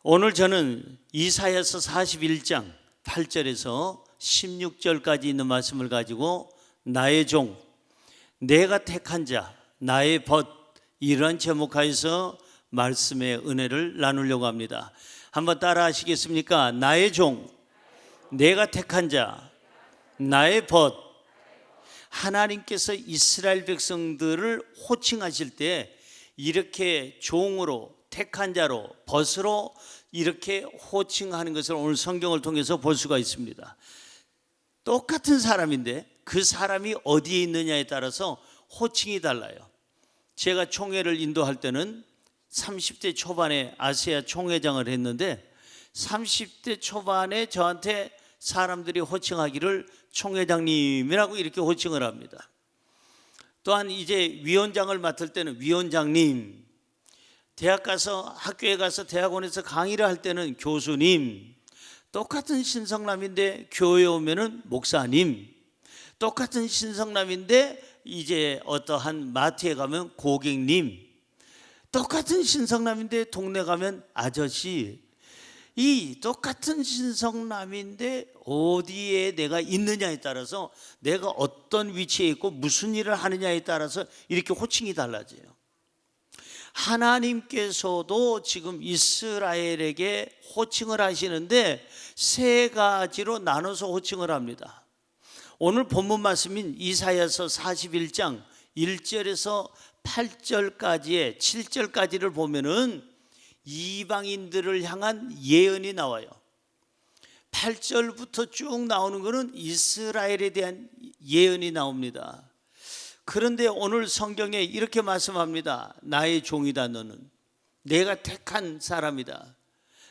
오늘 저는 이사야서 41장 8절에서 16절까지 있는 말씀을 가지고 나의 종, 내가 택한 자, 나의 벗, 이런 제목하에서 말씀의 은혜를 나누려고 합니다. 한번 따라 하시겠습니까? 나의 종, 내가 택한 자, 나의 벗. 하나님께서 이스라엘 백성들을 호칭하실 때 이렇게 종으로, 택한 자로, 벗으로 이렇게 호칭하는 것을 오늘 성경을 통해서 볼 수가 있습니다. 똑같은 사람인데 그 사람이 어디에 있느냐에 따라서 호칭이 달라요. 제가 총회를 인도할 때는 30대 초반에 아시아 총회장을 했는데 30대 초반에 저한테 사람들이 호칭하기를 총회장님이라고 이렇게 호칭을 합니다. 또한 이제 위원장을 맡을 때는 위원장님, 대학 가서 학교에 가서 대학원에서 강의를 할 때는 교수님, 똑같은 신성남인데 교회에 오면은 목사님, 똑같은 신성남인데 이제 어떠한 마트에 가면 고객님, 똑같은 신성남인데 동네 가면 아저씨. 이 똑같은 신성남인데 어디에 내가 있느냐에 따라서, 내가 어떤 위치에 있고 무슨 일을 하느냐에 따라서 이렇게 호칭이 달라져요. 하나님께서도 지금 이스라엘에게 호칭을 하시는데 세 가지로 나눠서 호칭을 합니다. 오늘 본문 말씀인 이사야서 41장 1절에서 8절까지의 7절까지를 보면은 이방인들을 향한 예언이 나와요. 8절부터 쭉 나오는 것은 이스라엘에 대한 예언이 나옵니다. 그런데 오늘 성경에 이렇게 말씀합니다. 나의 종이다 너는, 내가 택한 사람이다,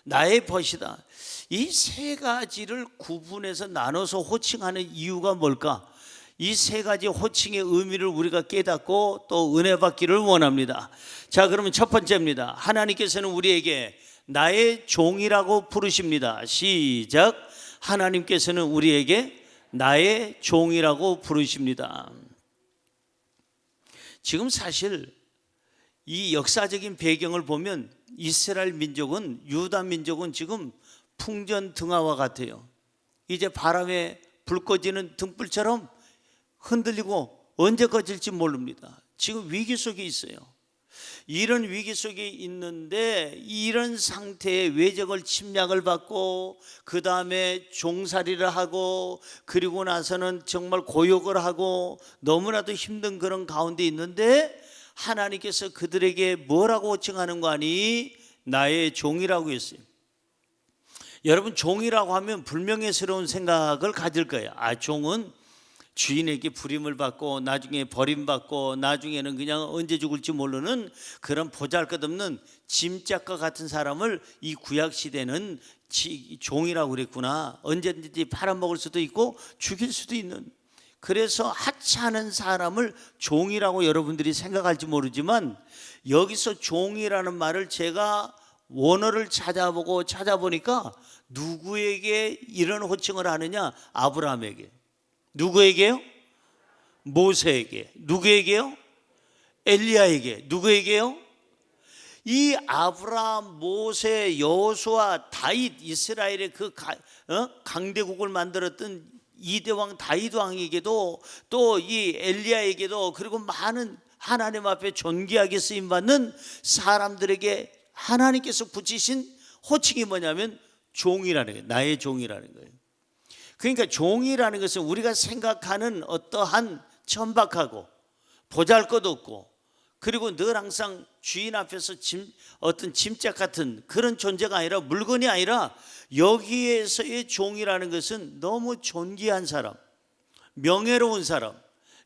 나의 벗이다. 이 세 가지를 구분해서 나눠서 호칭하는 이유가 뭘까? 이 세 가지 호칭의 의미를 우리가 깨닫고 또 은혜 받기를 원합니다. 자, 그러면 첫 번째입니다. 하나님께서는 우리에게 나의 종이라고 부르십니다. 시작. 하나님께서는 우리에게 나의 종이라고 부르십니다. 지금 사실 이 역사적인 배경을 보면 이스라엘 민족은, 유다 민족은 지금 풍전등화와 같아요. 이제 바람에 불 꺼지는 등불처럼 흔들리고 언제 꺼질지 모릅니다. 지금 위기 속에 있어요. 이런 위기 속에 있는데 이런 상태에 외적을 침략을 받고 그 다음에 종살이를 하고 그리고 나서는 정말 고역을 하고 너무나도 힘든 그런 가운데 있는데 하나님께서 그들에게 뭐라고 호칭하는 거 아니? 나의 종이라고 했어요. 여러분, 종이라고 하면 불명예스러운 생각을 가질 거예요. 아, 종은 주인에게 부림을 받고 나중에 버림받고 나중에는 그냥 언제 죽을지 모르는 그런 보잘것없는 짐짝과 같은 사람을 이 구약시대는 종이라고 그랬구나. 언제든지 팔아먹을 수도 있고 죽일 수도 있는, 그래서 하찮은 사람을 종이라고 여러분들이 생각할지 모르지만 여기서 종이라는 말을 제가 원어를 찾아보니까 누구에게 이런 호칭을 하느냐? 아브라함에게. 누구에게요? 모세에게. 누구에게요? 엘리야에게. 누구에게요? 이 아브라함, 모세, 여호수아, 다윗, 이스라엘의 그 강대국을 만들었던 이대왕 다윗 왕에게도, 또 이 엘리야에게도, 그리고 많은 하나님 앞에 존귀하게 쓰임받는 사람들에게 하나님께서 붙이신 호칭이 뭐냐면 종이라는 거예요. 나의 종이라는 거예요. 그러니까 종이라는 것은 우리가 생각하는 어떠한 천박하고 보잘것없고 그리고 늘 항상 주인 앞에서 어떤 짐짝 같은 그런 존재가 아니라, 물건이 아니라, 여기에서의 종이라는 것은 너무 존귀한 사람, 명예로운 사람,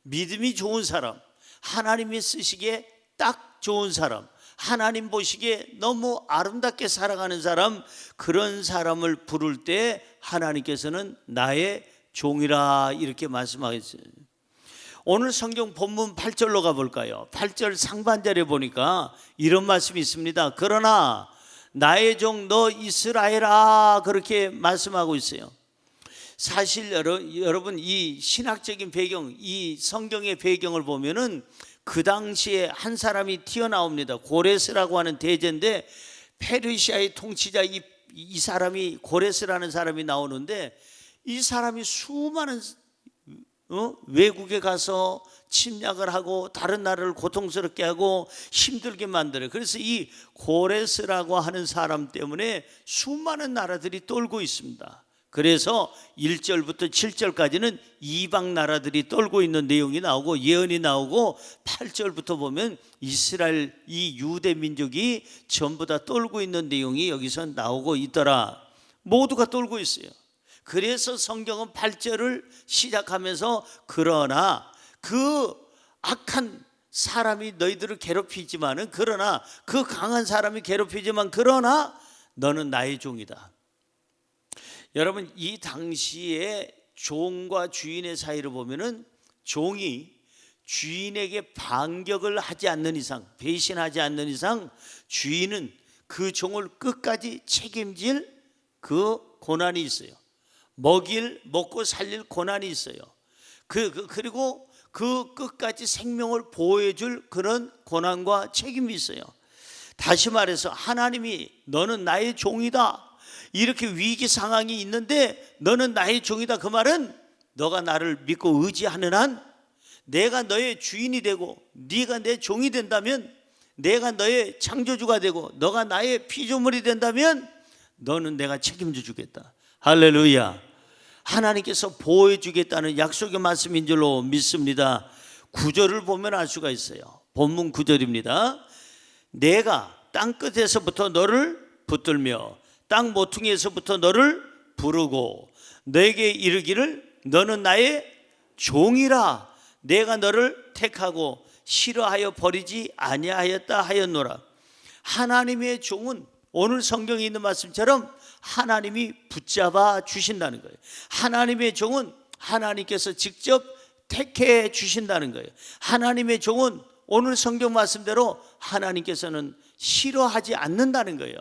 믿음이 좋은 사람, 하나님이 쓰시기에 딱 좋은 사람, 하나님 보시기에 너무 아름답게 살아가는 사람, 그런 사람을 부를 때 하나님께서는 나의 종이라 이렇게 말씀하셨어요. 오늘 성경 본문 8절로 가볼까요? 8절 상반절에 보니까 이런 말씀이 있습니다. 그러나 나의 종 너 이스라엘아, 그렇게 말씀하고 있어요. 사실 여러분, 이 신학적인 배경, 이 성경의 배경을 보면은 그 당시에 한 사람이 튀어나옵니다. 고레스라고 하는 대제인데 페르시아의 통치자 이 사람이 고레스라는 사람이 나오는데, 이 사람이 수많은 외국에 가서 침략을 하고 다른 나라를 고통스럽게 하고 힘들게 만들어요. 그래서 이 고레스라고 하는 사람 때문에 수많은 나라들이 떨고 있습니다. 그래서 1절부터 7절까지는 이방 나라들이 떨고 있는 내용이 나오고 예언이 나오고, 8절부터 보면 이스라엘 이 유대 민족이 전부 다 떨고 있는 내용이 여기서 나오고 있더라. 모두가 떨고 있어요. 그래서 성경은 8절을 시작하면서 그러나 그 악한 사람이 너희들을 괴롭히지만은, 그러나 그 강한 사람이 괴롭히지만 그러나 너는 나의 종이다. 여러분, 이 당시에 종과 주인의 사이를 보면은 종이 주인에게 반격을 하지 않는 이상, 배신하지 않는 이상 주인은 그 종을 끝까지 책임질 그 고난이 있어요. 먹고 살릴 고난이 있어요. 그리고 그 끝까지 생명을 보호해줄 그런 고난과 책임이 있어요. 다시 말해서 하나님이 너는 나의 종이다, 이렇게 위기 상황이 있는데 너는 나의 종이다, 그 말은 너가 나를 믿고 의지하는 한 내가 너의 주인이 되고 네가 내 종이 된다면, 내가 너의 창조주가 되고 너가 나의 피조물이 된다면 너는 내가 책임져 주겠다. 할렐루야. 하나님께서 보호해 주겠다는 약속의 말씀인 줄로 믿습니다. 9절을 보면 알 수가 있어요. 본문 9절입니다. 내가 땅끝에서부터 너를 붙들며 땅 모퉁이에서부터 너를 부르고 너에게 이르기를 너는 나의 종이라. 내가 너를 택하고 싫어하여 버리지 아니하였다 하였노라. 하나님의 종은 오늘 성경에 있는 말씀처럼 하나님이 붙잡아 주신다는 거예요. 하나님의 종은 하나님께서 직접 택해 주신다는 거예요. 하나님의 종은 오늘 성경 말씀대로 하나님께서는 싫어하지 않는다는 거예요.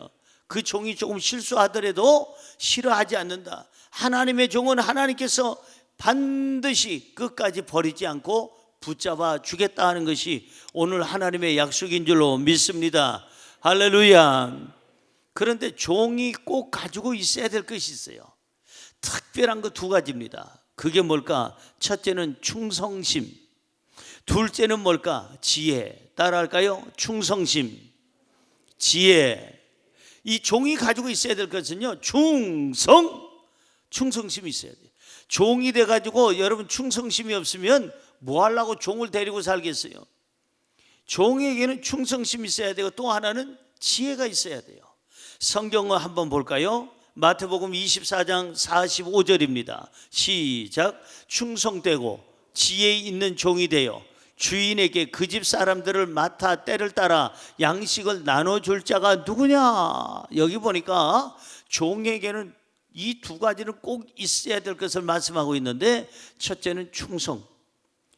그 종이 조금 실수하더라도 싫어하지 않는다. 하나님의 종은 하나님께서 반드시 끝까지 버리지 않고 붙잡아 주겠다 하는 것이 오늘 하나님의 약속인 줄로 믿습니다. 할렐루야. 그런데 종이 꼭 가지고 있어야 될 것이 있어요. 특별한 거 두 가지입니다. 그게 뭘까? 첫째는 충성심, 둘째는 뭘까? 지혜. 따라할까요? 충성심, 지혜. 이 종이 가지고 있어야 될 것은요, 충성심이 있어야 돼요. 종이 돼가지고 여러분 충성심이 없으면 뭐 하려고 종을 데리고 살겠어요? 종에게는 충성심이 있어야 되고 또 하나는 지혜가 있어야 돼요. 성경을 한번 볼까요? 마태복음 24장 45절입니다. 시작. 충성되고 지혜 있는 종이 되어 주인에게 그 집 사람들을 맡아 때를 따라 양식을 나눠줄 자가 누구냐? 여기 보니까 종에게는 이 두 가지는 꼭 있어야 될 것을 말씀하고 있는데, 첫째는 충성,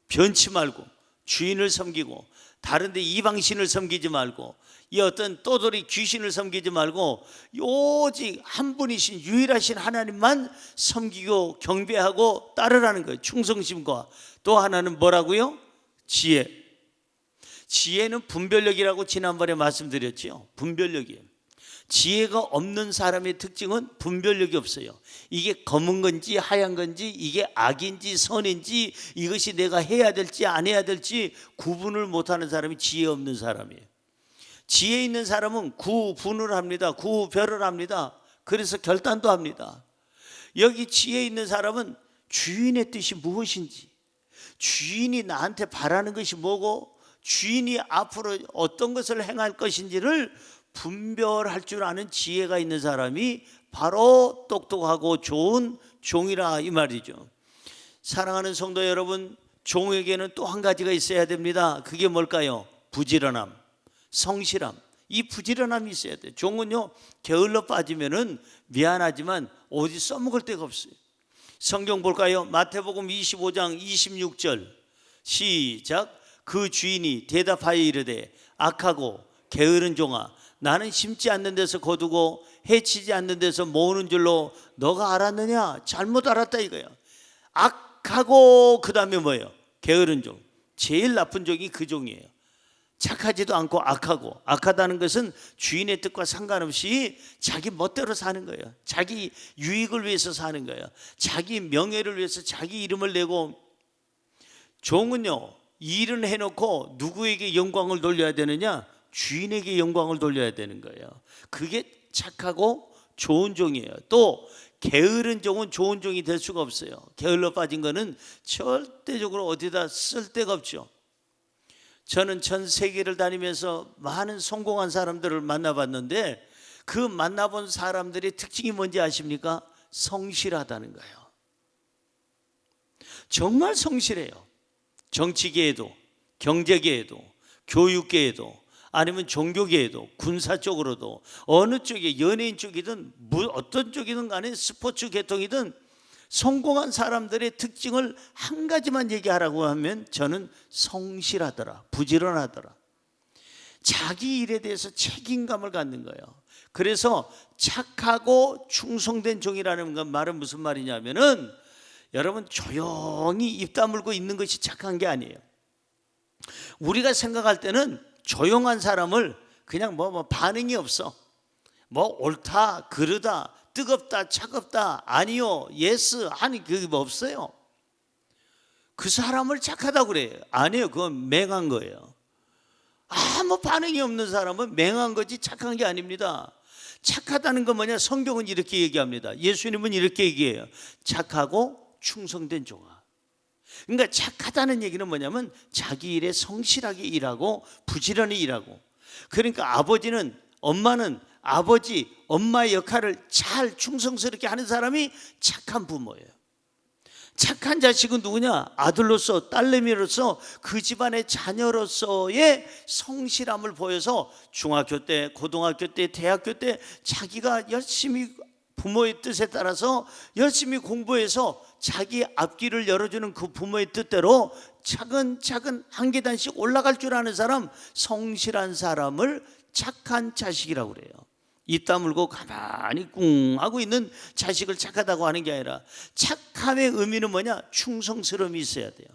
변치 말고 주인을 섬기고 다른 데 이방신을 섬기지 말고 이 어떤 떠돌이 귀신을 섬기지 말고 오직 한 분이신 유일하신 하나님만 섬기고 경배하고 따르라는 거예요. 충성심과 또 하나는 뭐라고요? 지혜. 지혜는 분별력이라고 지난번에 말씀드렸죠. 분별력이에요. 지혜가 없는 사람의 특징은 분별력이 없어요. 이게 검은 건지 하얀 건지, 이게 악인지 선인지, 이것이 내가 해야 될지 안 해야 될지 구분을 못하는 사람이 지혜 없는 사람이에요. 지혜 있는 사람은 구분을 합니다. 구별을 합니다. 그래서 결단도 합니다. 여기 지혜 있는 사람은 주인의 뜻이 무엇인지, 주인이 나한테 바라는 것이 뭐고 주인이 앞으로 어떤 것을 행할 것인지를 분별할 줄 아는 지혜가 있는 사람이 바로 똑똑하고 좋은 종이라 이 말이죠. 사랑하는 성도 여러분, 종에게는 또 한 가지가 있어야 됩니다. 그게 뭘까요? 부지런함, 성실함. 이 부지런함이 있어야 돼요. 종은요, 게을러 빠지면은 미안하지만 어디 써먹을 데가 없어요. 성경 볼까요? 마태복음 25장 26절 시작. 그 주인이 대답하여 이르되 악하고 게으른 종아, 나는 심지 않는 데서 거두고 해치지 않는 데서 모으는 줄로 너가 알았느냐? 잘못 알았다 이거예요. 악하고 그 다음에 뭐예요? 게으른 종. 제일 나쁜 종이 그 종이에요. 착하지도 않고 악하고, 악하다는 것은 주인의 뜻과 상관없이 자기 멋대로 사는 거예요. 자기 유익을 위해서 사는 거예요. 자기 명예를 위해서 자기 이름을 내고. 종은요, 일은 해놓고 누구에게 영광을 돌려야 되느냐? 주인에게 영광을 돌려야 되는 거예요. 그게 착하고 좋은 종이에요. 또 게으른 종은 좋은 종이 될 수가 없어요. 게을러 빠진 거는 절대적으로 어디다 쓸 데가 없죠. 저는 전 세계를 다니면서 많은 성공한 사람들을 만나봤는데, 그 만나본 사람들의 특징이 뭔지 아십니까? 성실하다는 거예요. 정말 성실해요. 정치계에도, 경제계에도, 교육계에도, 아니면 종교계에도, 군사 쪽으로도, 어느 쪽에, 연예인 쪽이든 어떤 쪽이든 간에, 스포츠 계통이든 성공한 사람들의 특징을 한 가지만 얘기하라고 하면 저는 성실하더라, 부지런하더라. 자기 일에 대해서 책임감을 갖는 거예요. 그래서 착하고 충성된 종이라는 말은 무슨 말이냐면은, 여러분, 조용히 입 다물고 있는 것이 착한 게 아니에요. 우리가 생각할 때는 조용한 사람을 그냥 뭐 반응이 없어, 뭐 옳다 그르다, 뜨겁다 차갑다, 아니요 예스 하니, 그게 뭐 없어요. 그 사람을 착하다고 그래요. 아니에요, 그건 맹한 거예요. 아무 반응이 없는 사람은 맹한 거지 착한 게 아닙니다. 착하다는 건 뭐냐? 성경은 이렇게 얘기합니다. 예수님은 이렇게 얘기해요. 착하고 충성된 종아. 그러니까 착하다는 얘기는 뭐냐면 자기 일에 성실하게 일하고 부지런히 일하고. 그러니까 엄마는 아버지, 엄마의 역할을 잘 충성스럽게 하는 사람이 착한 부모예요. 착한 자식은 누구냐? 아들로서, 딸내미로서, 그 집안의 자녀로서의 성실함을 보여서 중학교 때, 고등학교 때, 대학교 때 자기가 열심히 부모의 뜻에 따라서 열심히 공부해서 자기 앞길을 열어주는 그 부모의 뜻대로 차근차근 한 계단씩 올라갈 줄 아는 사람, 성실한 사람을 착한 자식이라고 그래요. 입 다물고 가만히 꿍 하고 있는 자식을 착하다고 하는 게 아니라, 착함의 의미는 뭐냐? 충성스러움이 있어야 돼요.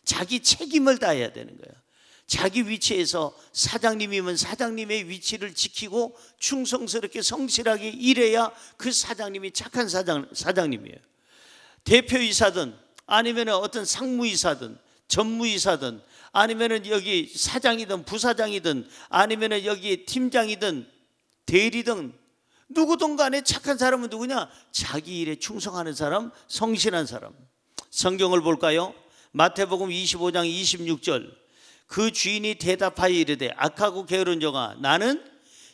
자기 책임을 다해야 되는 거예요. 자기 위치에서 사장님이면 사장님의 위치를 지키고 충성스럽게 성실하게 일해야 그 사장님이 착한 사장님이에요. 대표이사든 아니면 어떤 상무이사든 전무이사든 아니면 여기 사장이든 부사장이든 아니면 여기 팀장이든 대리든 누구든 간에 착한 사람은 누구냐? 자기 일에 충성하는 사람, 성실한 사람. 성경을 볼까요? 마태복음 25장 26절. 그 주인이 대답하여 이르되 악하고 게으른 종아, 나는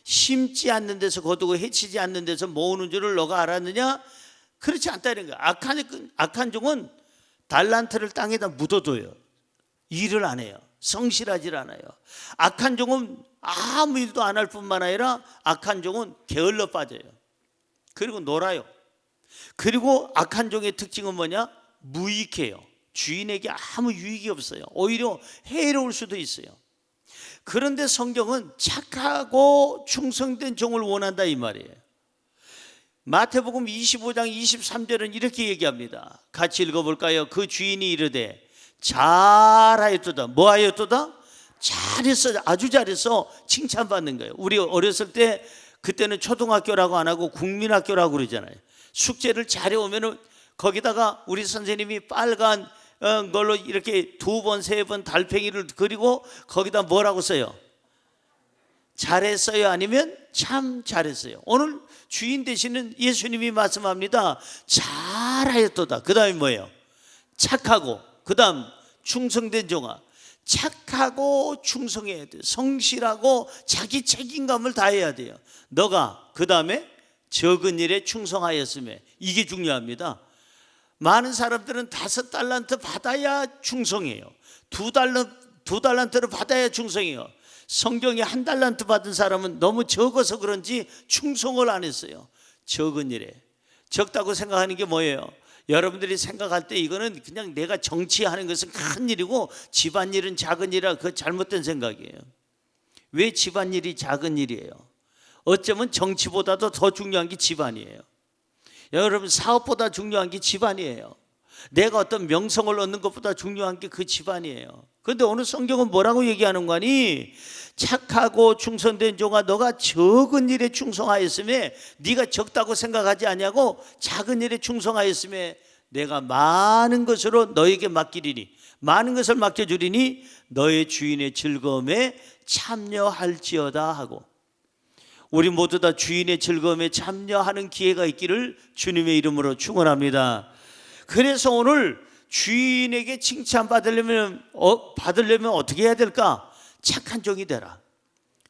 심지 않는 데서 거두고 해치지 않는 데서 모으는 줄을 너가 알았느냐? 그렇지 않다는 거야. 악한 종은 달란트를 땅에다 묻어둬요. 일을 안 해요. 성실하지 않아요. 악한 종은 아무 일도 안 할 뿐만 아니라 악한 종은 게을러 빠져요. 그리고 놀아요. 그리고 악한 종의 특징은 뭐냐? 무익해요. 주인에게 아무 유익이 없어요. 오히려 해로울 수도 있어요. 그런데 성경은 착하고 충성된 종을 원한다 이 말이에요. 마태복음 25장 23절은 이렇게 얘기합니다. 같이 읽어볼까요? 그 주인이 이르되 잘하였도다. 뭐 하였도다? 잘했어, 아주 잘했어. 칭찬받는 거예요. 우리 어렸을 때 그때는 초등학교라고 안 하고 국민학교라고 그러잖아요. 숙제를 잘해오면 거기다가 우리 선생님이 빨간 걸로 이렇게 2번, 3번 달팽이를 그리고 거기다 뭐라고 써요? 잘했어요? 아니면 참 잘했어요? 오늘 주인 되시는 예수님이 말씀합니다. 잘하였도다. 그 다음에 뭐예요? 착하고, 그 다음 충성된 종아. 착하고 충성해야 돼요. 성실하고 자기 책임감을 다해야 돼요. 너가 그 다음에 적은 일에 충성하였음에, 이게 중요합니다. 많은 사람들은 5달란트 받아야 충성해요. 2달란트를 받아야 충성해요. 성경에 1달란트 받은 사람은 너무 적어서 그런지 충성을 안 했어요. 적은 일에. 적다고 생각하는 게 뭐예요? 여러분들이 생각할 때 이거는 그냥 내가 정치하는 것은 큰 일이고 집안일은 작은 일이라, 그거 잘못된 생각이에요. 왜 집안일이 작은 일이에요? 어쩌면 정치보다도 더 중요한 게 집안이에요. 여러분, 사업보다 중요한 게 집안이에요. 내가 어떤 명성을 얻는 것보다 중요한 게 그 집안이에요. 그런데 오늘 성경은 뭐라고 얘기하는 거니? 착하고 충성된 종아, 너가 적은 일에 충성하였음에, 네가 적다고 생각하지 아니하고 작은 일에 충성하였음에 내가 많은 것으로 너에게 맡기리니, 많은 것을 맡겨주리니 너의 주인의 즐거움에 참여할지어다 하고, 우리 모두 다 주인의 즐거움에 참여하는 기회가 있기를 주님의 이름으로 축원합니다. 그래서 오늘 주인에게 칭찬받으려면 어떻게 해야 될까? 착한 종이 되라,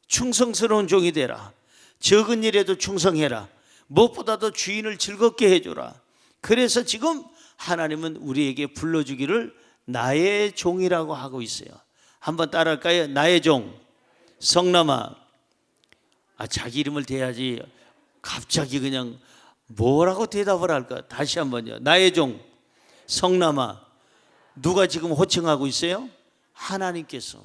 충성스러운 종이 되라, 적은 일에도 충성해라, 무엇보다도 주인을 즐겁게 해주라. 그래서 지금 하나님은 우리에게 불러주기를 나의 종이라고 하고 있어요. 한번 따라할까요? 나의 종 성남아. 자기 이름을 대야지 갑자기 그냥 뭐라고 대답을 할까? 다시 한번요. 나의 종 성남아. 누가 지금 호칭하고 있어요? 하나님께서.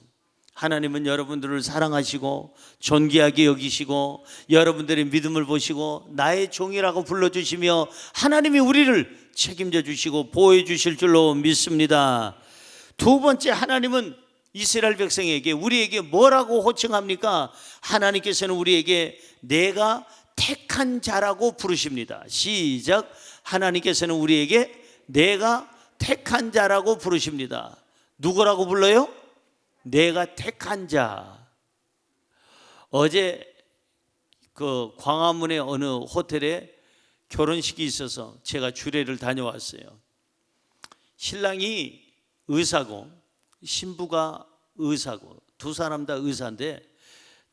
하나님은 여러분들을 사랑하시고 존귀하게 여기시고 여러분들의 믿음을 보시고 나의 종이라고 불러주시며 하나님이 우리를 책임져 주시고 보호해 주실 줄로 믿습니다. 두 번째, 하나님은 이스라엘 백성에게, 우리에게 뭐라고 호칭합니까? 하나님께서는 우리에게 내가 택한 자라고 부르십니다. 시작. 하나님께서는 우리에게 내가 택한 자라고 부르십니다. 누구라고 불러요? 내가 택한 자. 어제 그 광화문의 어느 호텔에 결혼식이 있어서 제가 주례를 다녀왔어요. 신랑이 의사고 신부가 의사고 두 사람 다 의사인데,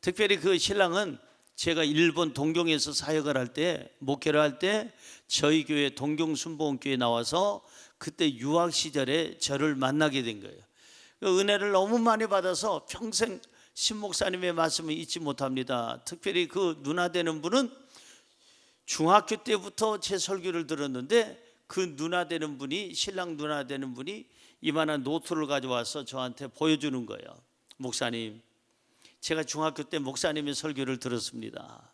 특별히 그 신랑은 제가 일본 동경에서 사역을 할 때, 목회를 할 때 저희 교회 동경순복음교회에 나와서 그때 유학 시절에 저를 만나게 된 거예요. 그 은혜를 너무 많이 받아서 평생 신 목사님의 말씀을 잊지 못합니다. 특별히 그 누나 되는 분은 중학교 때부터 제 설교를 들었는데, 그 누나 되는 분이, 신랑 누나 되는 분이 이만한 노트를 가져와서 저한테 보여주는 거예요. 목사님, 제가 중학교 때 목사님의 설교를 들었습니다.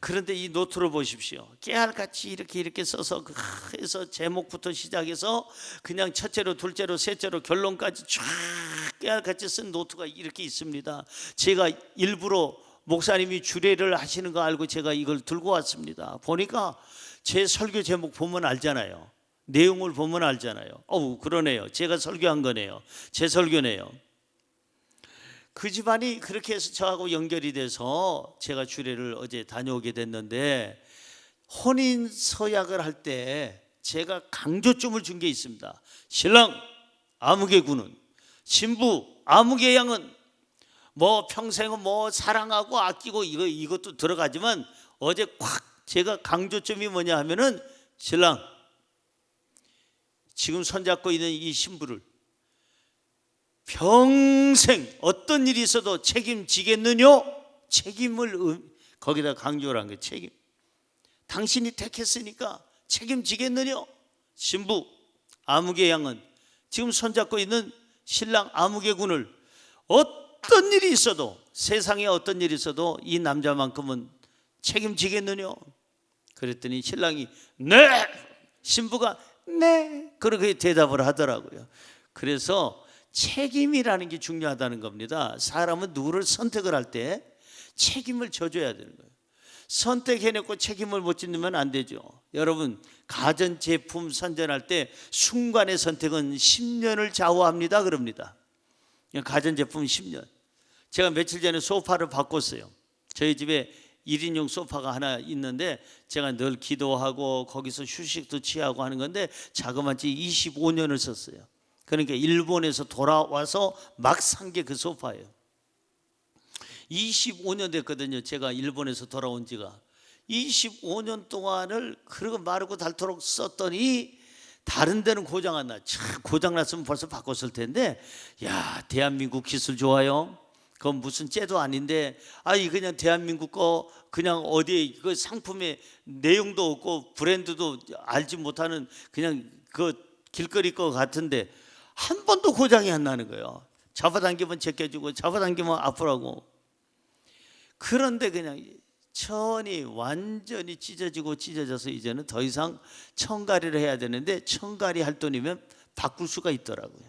그런데 이 노트를 보십시오. 깨알같이 이렇게 써서 해서 제목부터 시작해서 그냥 첫째로 둘째로 셋째로 결론까지 쫙 깨알같이 쓴 노트가 이렇게 있습니다. 제가 일부러 목사님이 주례를 하시는 거 알고 제가 이걸 들고 왔습니다. 보니까 제 설교 제목 보면 알잖아요. 내용을 보면 알잖아요. 그러네요. 제가 설교한 거네요. 제 설교네요. 그 집안이 그렇게 해서 저하고 연결이 돼서 제가 주례를 어제 다녀오게 됐는데, 혼인 서약을 할 때 제가 강조점을 준 게 있습니다. 신랑 아무개 군은, 신부 아무개 양은 뭐 평생은 뭐 사랑하고 아끼고 이것도 들어가지만, 어제 콱 제가 강조점이 뭐냐 하면은, 신랑 지금 손잡고 있는 이 신부를 평생 어떤 일이 있어도 책임지겠느냐? 책임을 거기다 강조를 한 거예요. 책임. 당신이 택했으니까 책임지겠느냐? 신부 아무개 양은 지금 손잡고 있는 신랑 아무개 군을 어떤 일이 있어도, 세상에 어떤 일이 있어도 이 남자만큼은 책임지겠느냐? 그랬더니 신랑이 네, 신부가 네, 그렇게 대답을 하더라고요. 그래서 책임이라는 게 중요하다는 겁니다. 사람은 누구를 선택을 할 때 책임을 져줘야 되는 거예요. 선택해놓고 책임을 못 짓는 안 되죠. 여러분, 가전제품 선전할 때 순간의 선택은 10년을 좌우합니다 그럽니다. 가전제품 10년. 제가 며칠 전에 소파를 바꿨어요. 저희 집에 1인용 소파가 하나 있는데 제가 늘 기도하고 거기서 휴식도 취하고 하는 건데 자그마치 25년을 썼어요. 그러니까 일본에서 돌아와서 막 산 게 그 소파예요. 25년 됐거든요. 제가 일본에서 돌아온 지가. 25년 동안을 그러고 마르고 닳도록 썼더니 다른 데는 고장 안 나. 고장 났으면 벌써 바꿨을 텐데, 야, 대한민국 기술 좋아요. 그건 무슨 째도 아닌데, 그냥 대한민국 거 그냥 어디에 그 상품의 내용도 없고 브랜드도 알지 못하는 그냥 그 길거리 거 같은데 한 번도 고장이 안 나는 거예요. 잡아당기면 제껴주고 잡아당기면 아프라고. 그런데 그냥 천이 완전히 찢어져서 이제는 더 이상 천가리를 해야 되는데 천가리 할 돈이면 바꿀 수가 있더라고요.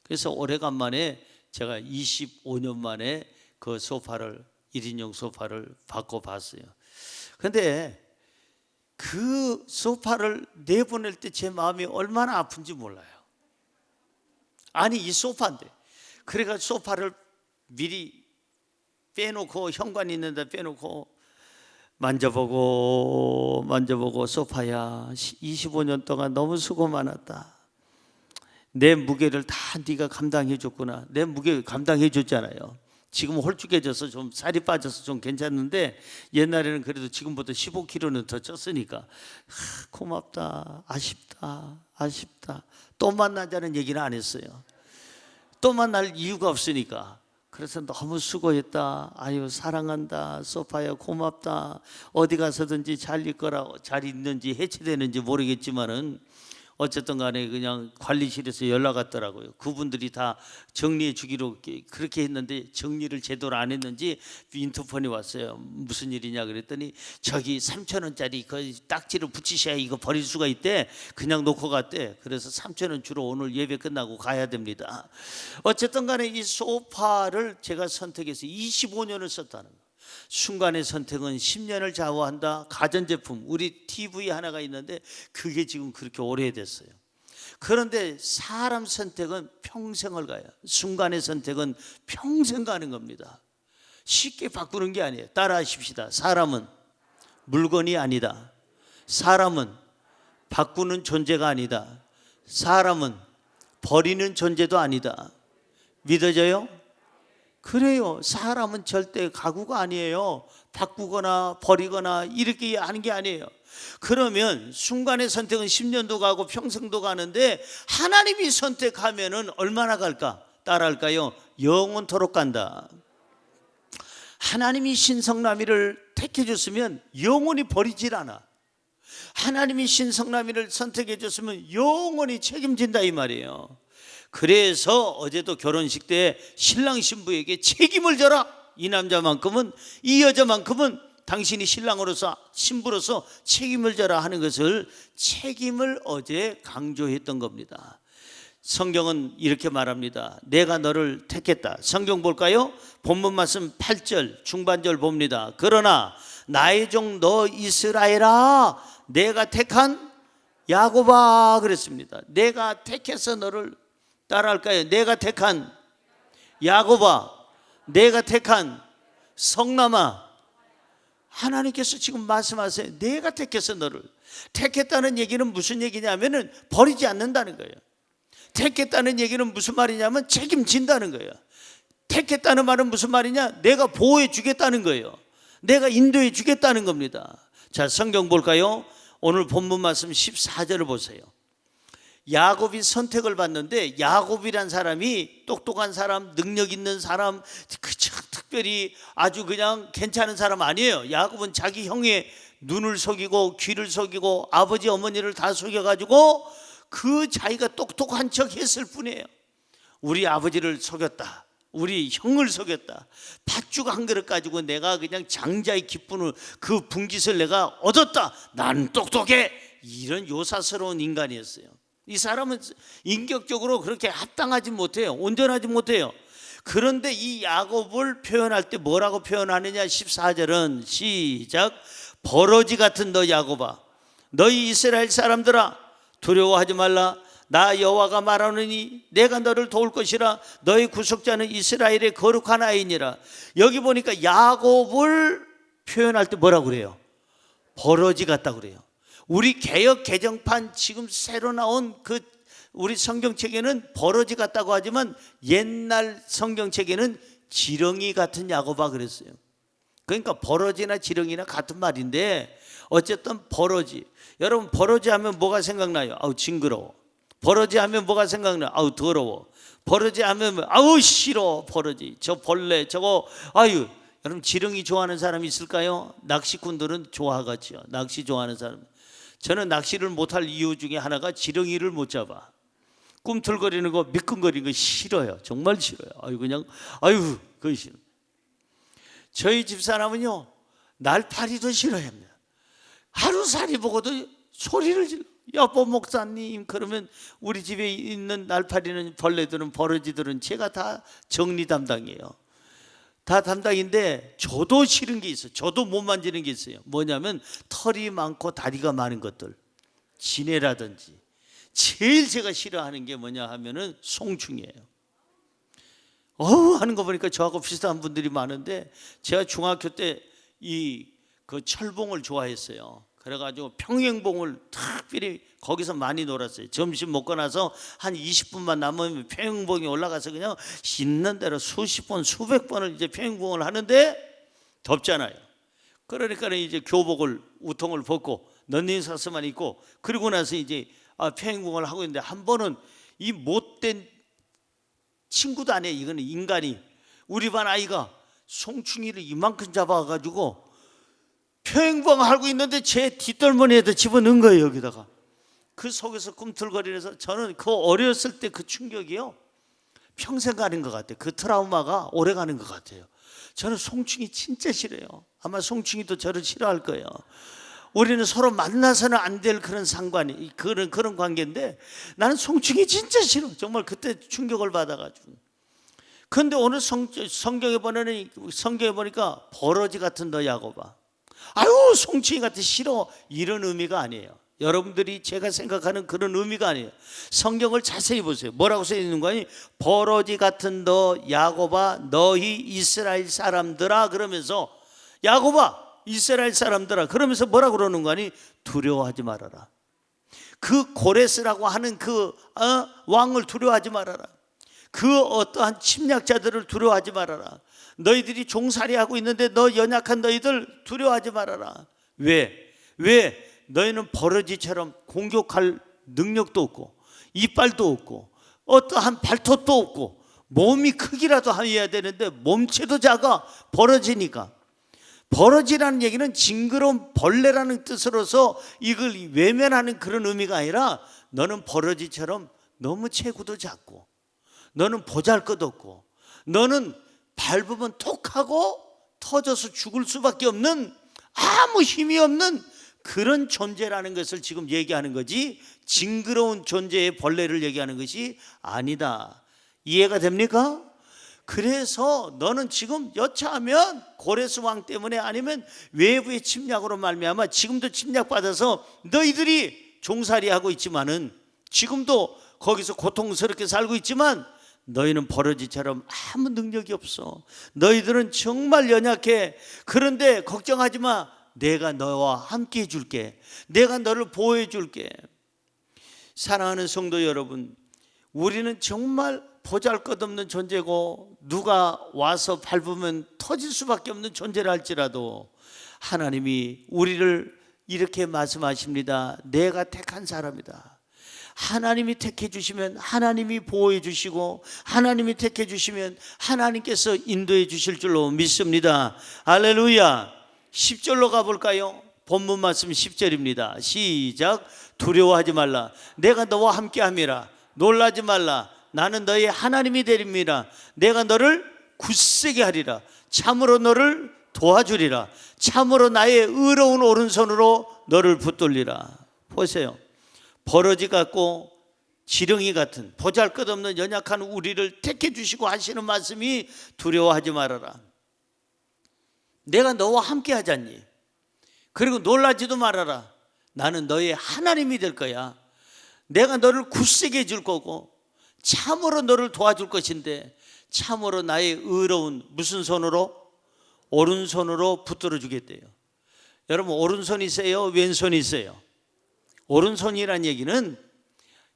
그래서 오래간만에 제가 25년 만에 그 소파를 1인용 소파를 바꿔봤어요. 근데 그 소파를 내보낼 때 제 마음이 얼마나 아픈지 몰라요. 아니 이 소파인데, 그래가 소파를 미리 빼놓고 현관 있는 데 빼놓고 만져보고 소파야 25년 동안 너무 수고 많았다. 내 무게를 다 네가 감당해 줬구나. 내 무게 감당해 줬잖아요. 지금 홀쭉해져서 좀 살이 빠져서 좀 괜찮은데 옛날에는 그래도 지금보다 15kg는 더 쪘으니까 고맙다, 아쉽다. 또 만나자는 얘기는 안 했어요. 또 만날 이유가 없으니까. 그래서 너무 수고했다. 아유 사랑한다. 소파야 고맙다. 어디 가서든지 잘 있거라. 잘 있는지 해체되는지 모르겠지만은 어쨌든 간에 그냥 관리실에서 연락 왔더라고요. 그분들이 다 정리해 주기로 그렇게 했는데 정리를 제대로 안 했는지 인터폰이 왔어요. 무슨 일이냐 그랬더니 저기 3,000원짜리 그 딱지를 붙이셔야 이거 버릴 수가 있대. 그냥 놓고 갔대. 그래서 3,000원 주러 오늘 예배 끝나고 가야 됩니다. 어쨌든 간에 이 소파를 제가 선택해서 25년을 썼다는 거예요. 순간의 선택은 10년을 좌우한다. 가전제품, 우리 TV 하나가 있는데 그게 지금 그렇게 오래됐어요. 그런데 사람 선택은 평생을 가요. 순간의 선택은 평생 가는 겁니다. 쉽게 바꾸는 게 아니에요. 따라하십시다. 사람은 물건이 아니다. 사람은 바꾸는 존재가 아니다. 사람은 버리는 존재도 아니다. 믿어져요? 그래요. 사람은 절대 가구가 아니에요. 바꾸거나 버리거나 이렇게 하는 게 아니에요. 그러면 순간의 선택은 10년도 가고 평생도 가는데 하나님이 선택하면은 얼마나 갈까? 따라할까요? 영원토록 간다. 하나님이 신성나미를 택해 줬으면 영원히 버리질 않아. 하나님이 신성나미를 선택해 줬으면 영원히 책임진다 이 말이에요. 그래서 어제도 결혼식 때 신랑 신부에게 책임을 져라. 이 남자만큼은 이 여자만큼은 당신이 신랑으로서 신부로서 책임을 져라 하는 것을 책임을 어제 강조했던 겁니다. 성경은 이렇게 말합니다. 내가 너를 택했다. 성경 볼까요? 본문 말씀 8절 중반절 봅니다. 그러나 나의 종 너 이스라엘아 내가 택한 야곱아 그랬습니다. 내가 택해서 너를 따라할까요? 내가 택한 야곱아, 내가 택한 성남아. 하나님께서 지금 말씀하세요. 내가 택해서 너를. 택했다는 얘기는 무슨 얘기냐면은 버리지 않는다는 거예요. 택했다는 얘기는 무슨 말이냐면 책임진다는 거예요. 택했다는 말은 무슨 말이냐? 내가 보호해 주겠다는 거예요. 내가 인도해 주겠다는 겁니다. 자, 성경 볼까요? 오늘 본문 말씀 14절을 보세요. 야곱이 선택을 받는데 야곱이란 사람이 똑똑한 사람, 능력 있는 사람, 특별히 아주 그냥 괜찮은 사람 아니에요. 야곱은 자기 형의 눈을 속이고 귀를 속이고 아버지 어머니를 다 속여가지고 그 자기가 똑똑한 척 했을 뿐이에요. 우리 아버지를 속였다. 우리 형을 속였다. 팥죽 한 그릇 가지고 내가 그냥 장자의 기쁨을 그 분깃을 내가 얻었다. 난 똑똑해. 이런 요사스러운 인간이었어요. 이 사람은 인격적으로 그렇게 합당하지 못해요. 온전하지 못해요. 그런데 이 야곱을 표현할 때 뭐라고 표현하느냐? 14절은 시작. 버러지 같은 너 야곱아, 너희 이스라엘 사람들아 두려워하지 말라. 나 여호와가 말하느니 내가 너를 도울 것이라. 너희 구속자는 이스라엘의 거룩한 아이니라. 여기 보니까 야곱을 표현할 때 뭐라고 그래요? 버러지 같다 그래요. 우리 개역 개정판 지금 새로 나온 그 우리 성경책에는 버러지 같다고 하지만 옛날 성경책에는 지렁이 같은 야곱아 그랬어요. 그러니까 버러지나 지렁이나 같은 말인데 어쨌든 버러지. 여러분 버러지 하면 뭐가 생각나요? 아우 징그러워. 버러지 하면 뭐가 생각나요? 아우 더러워. 버러지 하면 아우 싫어. 버러지 저 벌레 저거 아유. 여러분 지렁이 좋아하는 사람 있을까요? 낚시꾼들은 좋아하겠죠. 낚시 좋아하는 사람. 저는 낚시를 못할 이유 중에 하나가 지렁이를 못 잡아. 꿈틀거리는 거 미끈거리는 거 싫어요. 정말 싫어요. 아유 그냥 아유 그거 싫어. 저희 집사람은요 날파리도 싫어합니다. 하루살이 보고도 소리를 질러. 여보 목사님, 그러면 우리 집에 있는 날파리는, 벌레들은, 버러지들은 제가 다 정리 담당이에요. 다 담당인데 저도 싫은 게 있어요. 저도 못 만지는 게 있어요. 뭐냐면 털이 많고 다리가 많은 것들, 지네라든지. 제일 제가 싫어하는 게 뭐냐 하면은 송충이에요. 하는 거 보니까 저하고 비슷한 분들이 많은데, 제가 중학교 때 그 철봉을 좋아했어요. 그래가지고 평행봉을 특별히 거기서 많이 놀았어요. 점심 먹고 나서 한 20분만 남으면 평행봉에 올라가서 그냥 있는 대로 수십 번, 수백 번을 이제 평행봉을 하는데 덥잖아요. 그러니까 이제 교복을, 우통을 벗고 런닝사스만 입고, 그리고 나서 이제 평행봉을 하고 있는데, 한 번은 이 못된 친구도 아니에요. 이거는 인간이, 우리 반 아이가 송충이를 이만큼 잡아가지고 평행봉 하고 있는데 제 뒷덜머니에다 집어넣은 거예요. 여기다가. 그 속에서 꿈틀거리면서, 저는 그 어렸을 때 그 충격이요, 평생 가는 것 같아요. 그 트라우마가 오래 가는 것 같아요. 저는 송충이 진짜 싫어요. 아마 송충이도 저를 싫어할 거예요. 우리는 서로 만나서는 안 될 그런 상관이, 그런 관계인데, 나는 송충이 진짜 싫어. 정말 그때 충격을 받아가지고. 그런데 오늘 성경에 보니까 버러지 같은 너 야곱아, 아유 송충이 같은 싫어, 이런 의미가 아니에요. 여러분들이 제가 생각하는 그런 의미가 아니에요. 성경을 자세히 보세요. 뭐라고 써 있는 거니? 버러지 같은 너 야곱아, 너희 이스라엘 사람들아, 그러면서 야곱아, 이스라엘 사람들아, 그러면서 뭐라 그러는 거니? 두려워하지 말아라. 그 고레스라고 하는 그 왕을 두려워하지 말아라. 그 어떠한 침략자들을 두려워하지 말아라. 너희들이 종살이하고 있는데 너 연약한 너희들 두려워하지 말아라. 왜? 너희는 버러지처럼 공격할 능력도 없고, 이빨도 없고, 어떠한 발톱도 없고, 몸이 크기라도 해야 되는데 몸체도 작아. 버러지니까. 버러지라는 얘기는 징그러운 벌레라는 뜻으로서 이걸 외면하는 그런 의미가 아니라, 너는 버러지처럼 너무 체구도 작고, 너는 보잘것없고, 너는 밟으면 톡하고 터져서 죽을 수밖에 없는, 아무 힘이 없는 그런 존재라는 것을 지금 얘기하는 거지, 징그러운 존재의 벌레를 얘기하는 것이 아니다. 이해가 됩니까? 그래서 너는 지금 여차하면 고레스 왕 때문에, 아니면 외부의 침략으로 말미암아 지금도 침략받아서 너희들이 종살이하고 있지만은, 지금도 거기서 고통스럽게 살고 있지만, 너희는 버러지처럼 아무 능력이 없어. 너희들은 정말 연약해. 그런데 걱정하지 마. 내가 너와 함께 해줄게. 내가 너를 보호해 줄게. 사랑하는 성도 여러분, 우리는 정말 보잘것없는 존재고, 누가 와서 밟으면 터질 수밖에 없는 존재라 할지라도, 하나님이 우리를 이렇게 말씀하십니다. 내가 택한 사람이다. 하나님이 택해 주시면 하나님이 보호해 주시고, 하나님이 택해 주시면 하나님께서 인도해 주실 줄로 믿습니다. 할렐루야. 10절로 가볼까요? 본문 말씀 10절입니다. 시작. 두려워하지 말라. 내가 너와 함께 함이라. 놀라지 말라. 나는 너의 하나님이 되립니다. 내가 너를 굳세게 하리라. 참으로 너를 도와주리라. 참으로 나의 의로운 오른손으로 너를 붙들리라. 보세요. 버러지 같고 지렁이 같은 보잘것없는 연약한 우리를 택해 주시고 하시는 말씀이, 두려워하지 말아라. 내가 너와 함께 하잖니. 그리고 놀라지도 말아라. 나는 너의 하나님이 될 거야. 내가 너를 굳세게 해줄 거고, 참으로 너를 도와줄 것인데, 참으로 나의 의로운, 무슨 손으로? 오른손으로 붙들어 주겠대요. 여러분, 오른손이 있어요? 왼손이 있어요? 오른손이란 얘기는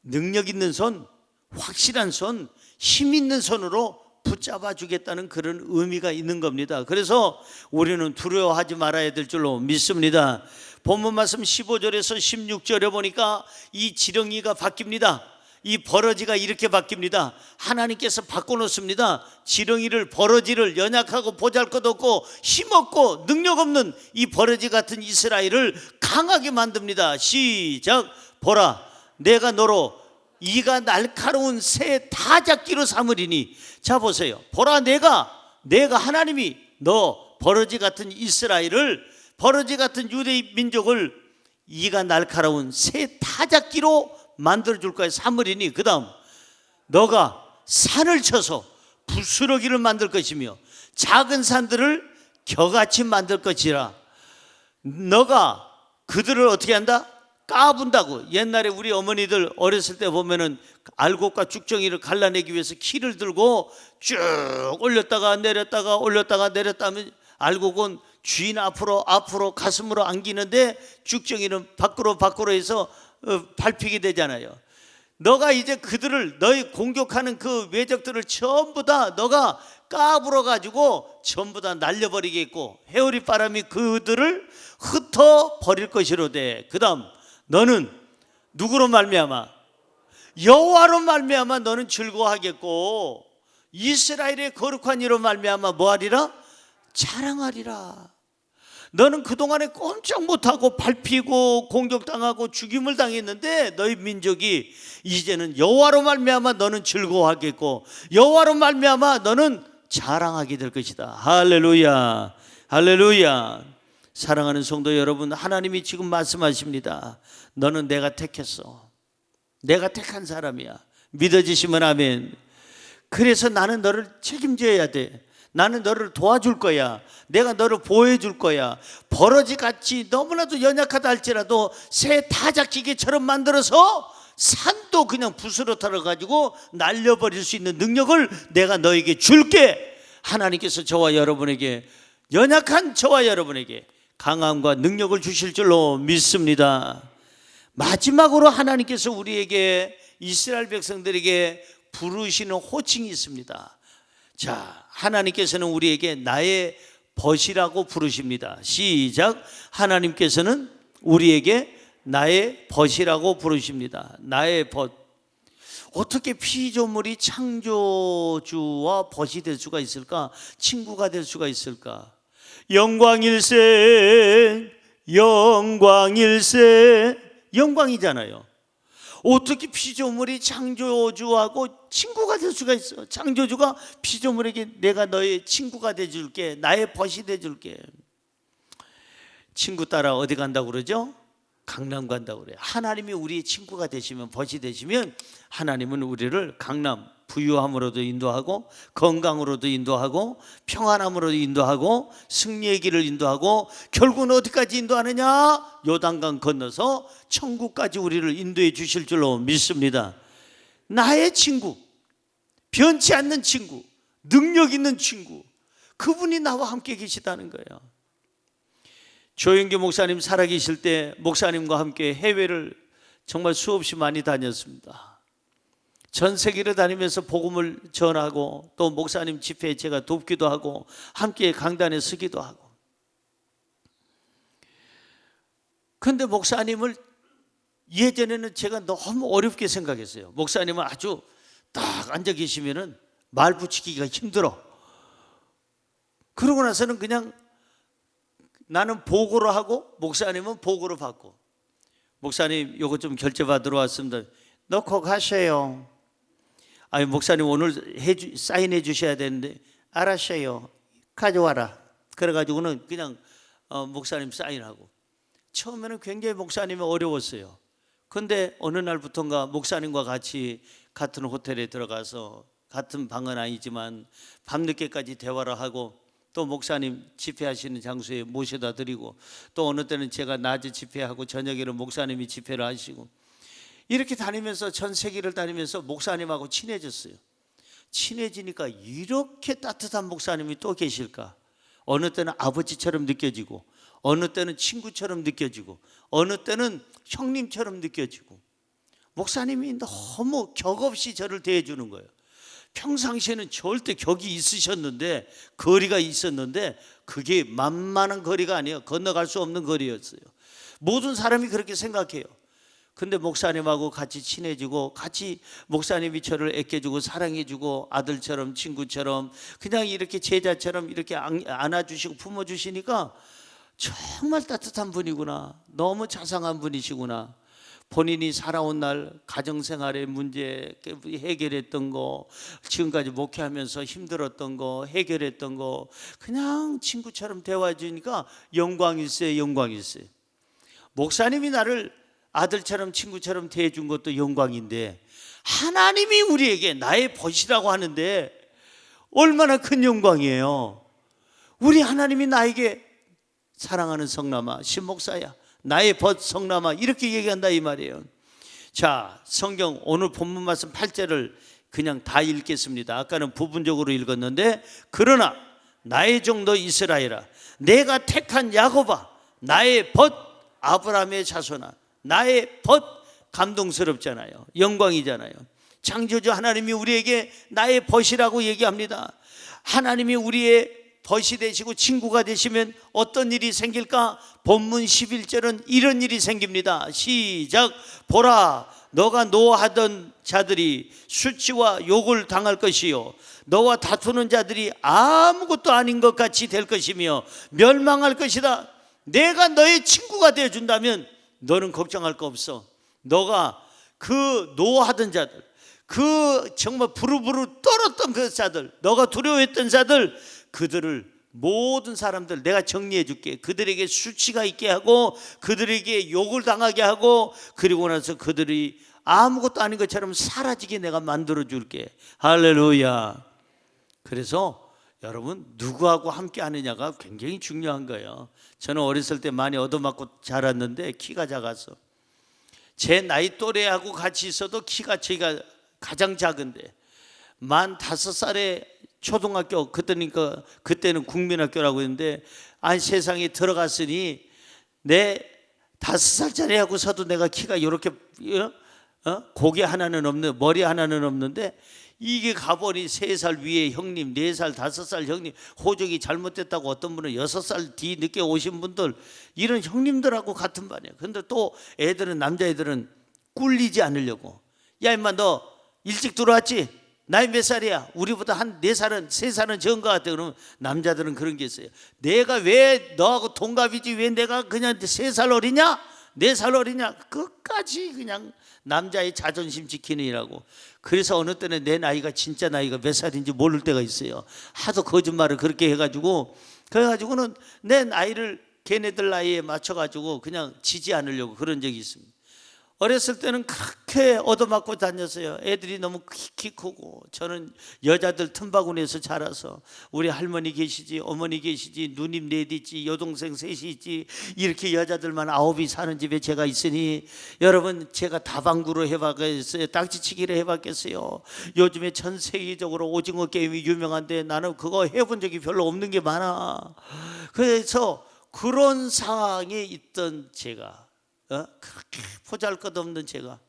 능력 있는 손, 확실한 손, 힘 있는 손으로 붙잡아 주겠다는 그런 의미가 있는 겁니다. 그래서 우리는 두려워하지 말아야 될 줄로 믿습니다. 본문 말씀 15절에서 16절에 보니까 이 지렁이가 바뀝니다. 이 버러지가 이렇게 바뀝니다. 하나님께서 바꿔놓습니다. 지렁이를, 버러지를, 연약하고 보잘것없고 힘없고 능력 없는 이 버러지 같은 이스라엘을 강하게 만듭니다. 시작. 보라, 내가 너로 이가 날카로운 새 다 잡기로 삼으리니. 자 보세요. 보라, 내가 하나님이 너 버러지 같은 이스라엘을 버러지 같은 유대 민족을 이가 날카로운 새 타작기로 만들어줄 거야. 사물이니 그 다음 너가 산을 쳐서 부스러기를 만들 것이며 작은 산들을 겨같이 만들 것이라. 너가 그들을 어떻게 한다? 까분다고. 옛날에 우리 어머니들 어렸을 때 보면은 알곡과 죽정이를 갈라내기 위해서 키를 들고 쭉 올렸다가 내렸다가 올렸다가 내렸다 하면 알곡은 주인 앞으로 가슴으로 안기는데 죽정이는 밖으로 해서 밟히게 되잖아요. 너가 이제 그들을, 너희 공격하는 그 외적들을 전부 다 너가 까불어 가지고 전부 다 날려버리겠고 해오리 바람이 그들을 흩어 버릴 것이로되. 그 다음 너는 누구로 말미암아? 여호와로 말미암아 너는 즐거워하겠고 이스라엘의 거룩한 이로 말미암아 뭐하리라? 자랑하리라. 너는 그동안에 꼼짝 못하고 밟히고 공격당하고 죽임을 당했는데 너희 민족이 이제는 여호와로 말미암아 너는 즐거워하겠고 여호와로 말미암아 너는 자랑하게 될 것이다. 할렐루야, 할렐루야. 사랑하는 성도 여러분, 하나님이 지금 말씀하십니다. 너는 내가 택했어. 내가 택한 사람이야. 믿어지시면 아멘. 그래서 나는 너를 책임져야 돼. 나는 너를 도와줄 거야. 내가 너를 보호해 줄 거야. 버러지같이 너무나도 연약하다 할지라도 새 타작기계처럼 만들어서 산도 그냥 부스러뜨려 가지고 날려버릴 수 있는 능력을 내가 너에게 줄게. 하나님께서 저와 여러분에게, 연약한 저와 여러분에게 강함과 능력을 주실 줄로 믿습니다. 마지막으로 하나님께서 우리에게, 이스라엘 백성들에게 부르시는 호칭이 있습니다. 자, 하나님께서는 우리에게 나의 벗이라고 부르십니다. 시작. 하나님께서는 우리에게 나의 벗이라고 부르십니다. 나의 벗. 어떻게 피조물이 창조주와 벗이 될 수가 있을까? 친구가 될 수가 있을까? 영광일세, 영광일세. 영광이잖아요. 어떻게 피조물이 창조주하고 친구가 될 수가 있어? 창조주가 피조물에게 내가 너의 친구가 돼줄게, 나의 벗이 돼줄게. 친구 따라 어디 간다고 그러죠? 강남 간다고 그래요. 하나님이 우리의 친구가 되시면, 벗이 되시면 하나님은 우리를 강남, 부유함으로도 인도하고 건강으로도 인도하고 평안함으로도 인도하고 승리의 길을 인도하고 결국은 어디까지 인도하느냐? 요단강 건너서 천국까지 우리를 인도해 주실 줄로 믿습니다. 나의 친구, 변치 않는 친구, 능력 있는 친구, 그분이 나와 함께 계시다는 거예요. 조영기 목사님 살아계실 때 목사님과 함께 해외를 정말 수없이 많이 다녔습니다. 전 세계를 다니면서 복음을 전하고 또 목사님 집회에 제가 돕기도 하고 함께 강단에 서기도 하고. 그런데 목사님을 예전에는 제가 너무 어렵게 생각했어요. 목사님은 아주 딱 앉아 계시면은 말 붙이기가 힘들어. 그러고 나서는 그냥 나는 보고를 하고 목사님은 보고를 받고. 목사님 요거 좀 결제 받으러 왔습니다. 넣고 가세요. 아니 목사님 오늘 사인해 주셔야 되는데. 알았어요. 가져와라. 그래가지고는 그냥 목사님 사인하고. 처음에는 굉장히 목사님이 어려웠어요. 그런데 어느 날부터인가 목사님과 같이 같은 호텔에 들어가서 같은 방은 아니지만 밤늦게까지 대화를 하고 또 목사님 집회하시는 장소에 모셔다 드리고 또 어느 때는 제가 낮에 집회하고 저녁에는 목사님이 집회를 하시고 이렇게 다니면서 전 세계를 다니면서 목사님하고 친해졌어요. 친해지니까 이렇게 따뜻한 목사님이 또 계실까? 어느 때는 아버지처럼 느껴지고 어느 때는 친구처럼 느껴지고 어느 때는 형님처럼 느껴지고 목사님이 너무 격없이 저를 대해주는 거예요. 평상시에는 절대 격이 있으셨는데 거리가 있었는데 그게 만만한 거리가 아니에요. 건너갈 수 없는 거리였어요. 모든 사람이 그렇게 생각해요. 근데 목사님하고 같이 친해지고 같이 목사님이 저를 애껴주고 사랑해주고 아들처럼 친구처럼 그냥 이렇게 제자처럼 이렇게 안아주시고 품어주시니까 정말 따뜻한 분이구나. 너무 자상한 분이시구나. 본인이 살아온 날 가정생활의 문제 해결했던 거, 지금까지 목회하면서 힘들었던 거 해결했던 거 그냥 친구처럼 대화해 주니까 영광일세, 영광일세. 목사님이 나를 아들처럼 친구처럼 대해준 것도 영광인데 하나님이 우리에게 나의 벗이라고 하는데 얼마나 큰 영광이에요. 우리 하나님이 나에게 사랑하는 성남아, 신목사야, 나의 벗 성남아, 이렇게 얘기한다 이 말이에요. 자, 성경 오늘 본문 말씀 8절을 그냥 다 읽겠습니다. 아까는 부분적으로 읽었는데, 그러나 나의 종도 이스라엘아, 내가 택한 야곱아, 나의 벗 아브라함의 자손아, 나의 벗. 감동스럽잖아요. 영광이잖아요. 창조주 하나님이 우리에게 나의 벗이라고 얘기합니다. 하나님이 우리의 벗이 되시고 친구가 되시면 어떤 일이 생길까? 본문 11절은 이런 일이 생깁니다. 시작. 보라, 너가 노하던 자들이 수치와 욕을 당할 것이요, 너와 다투는 자들이 아무것도 아닌 것 같이 될 것이며 멸망할 것이다. 내가 너의 친구가 되어준다면 너는 걱정할 거 없어. 너가 그 노하던 자들, 그 정말 부르부르 떨었던 그 자들, 너가 두려워했던 자들, 그들을 모든 사람들 내가 정리해 줄게. 그들에게 수치가 있게 하고 그들에게 욕을 당하게 하고, 그리고 나서 그들이 아무것도 아닌 것처럼 사라지게 내가 만들어 줄게. 할렐루야. 그래서 여러분, 누구하고 함께 하느냐가 굉장히 중요한 거예요. 저는 어렸을 때 많이 얻어맞고 자랐는데 키가 작아서 제 나이 또래하고 같이 있어도 키가 제가 가장 작은데, 만 5살에 초등학교, 그때는 국민학교라고 했는데, 아니 세상에 들어갔으니 내 5살짜리 하고서도 내가 키가 이렇게 고개 하나는 없는, 머리 하나는 없는데, 이게 가보니 3살 위에 형님, 4살, 5살 형님, 호적이 잘못됐다고 어떤 분은 6살 뒤 늦게 오신 분들, 이런 형님들하고 같은 반이에요. 근데 또 애들은, 남자애들은 꿀리지 않으려고, 야 임마 너 일찍 들어왔지? 나이 몇 살이야? 우리보다 한 4살은 3살은 적은 것 같아. 그러면 남자들은 그런 게 있어요. 내가 왜 너하고 동갑이지 왜 내가 그냥 3살 어리냐? 4살 어리냐? 끝까지 그냥 남자의 자존심 지키는 일하고. 그래서 어느 때는 내 나이가 진짜 나이가 몇 살인지 모를 때가 있어요. 하도 거짓말을 그렇게 해가지고, 그래가지고는 내 나이를 걔네들 나이에 맞춰가지고 그냥 지지 않으려고 그런 적이 있습니다. 어렸을 때는 그렇게 얻어맞고 다녔어요. 애들이 너무 키 크고, 저는 여자들 틈바구니에서 자라서, 우리 할머니 계시지, 어머니 계시지, 누님 넷 있지, 여동생 셋이 있지, 이렇게 여자들만 9이 사는 집에 제가 있으니, 여러분 제가 다방구로 해봤겠어요? 딱지치기를 해봤겠어요? 요즘에 전 세계적으로 오징어 게임이 유명한데 나는 그거 해본 적이 별로 없는 게 많아. 그래서 그런 상황에 있던 제가, 그렇게 보잘것없는 제가,